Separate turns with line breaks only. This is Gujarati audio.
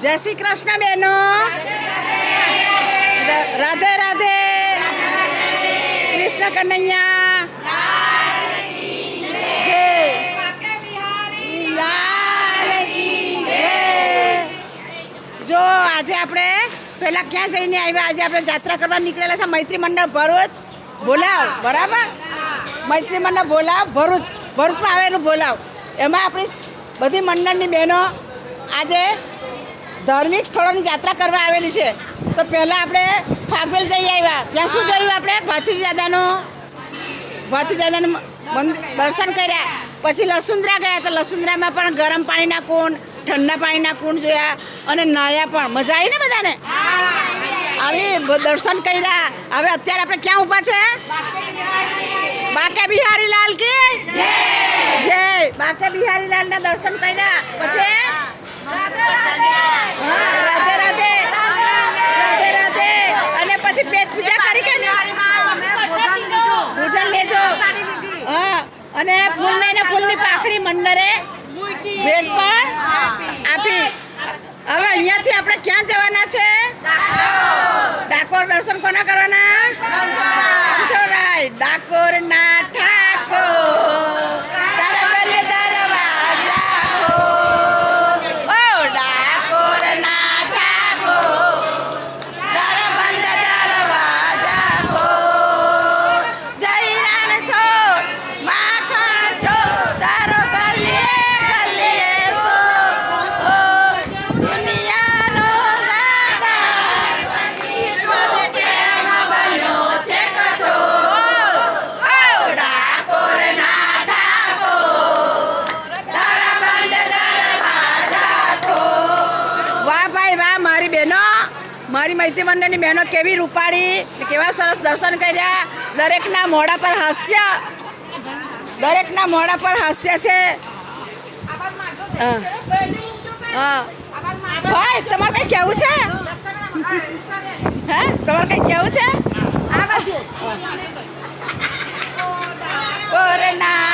જય શ્રી કૃષ્ણ બહેનો, રાધે રાધે, કૃષ્ણ કનૈયા જય, લાલ કી જય. જો આજે આપણે પહેલાં ક્યાં જઈને આવ્યા? આજે આપણે યાત્રા કરવા નીકળેલા છે મૈત્રી મંડળ ભરૂચ ભોલાવ, બરાબર? મૈત્રી મંડળ ભોલાવ ભરૂચમાં આવેલું ભોલાવ. એમાં આપણી બધી મંડળની બહેનો આજે ધાર્મિક સ્થળોની યાત્રા કરવા આવેલી છે. તો પહેલાં આપણે ફાગવેલ જઈ આવ્યા. ત્યાં શું જોયું આપણે? ભાથીદાદાનું દર્શન કર્યા. પછી લસુંદરા ગયા. તો લસુંદરામાં પણ ગરમ પાણીના કુંડ, ઠંડા પાણીના કુંડ જોયા અને નાહ્યા પણ. મજા આવી ને બધાને? આવી દર્શન કર્યા. હવે અત્યારે આપણે ક્યાં ઊભા છે? બાકે બિહારી લાલ કી જય. બાકે બિહારી લાલના દર્શન કર્યા. પછી રાધે રાધે, રાધે રાધે. અને પછી પેટ પૂજા કરી કે ભોજન લેજો. હા, અને ફૂલની પાખડી મંડળે ભેટ પણ આપી. હવે અહીંયાથી આપણે ક્યાં જવાના છે? ડાકોર. દર્શન કોના કરવાના? ડાકોર ના ઠાકોર મારી મૈત્રી મંડળની બહેનો કેવી રૂપાળી, કેવા સરસ દર્શન કર્યા. દરેકના મોઢા પર હાસ્ય, દરેકના મોઢા પર હાસ્ય છે. હા ભાઈ, તમારે કંઈ કહેવું છે? હે, તમારે કંઈ કહેવું છે? આ બાજુ કોરોના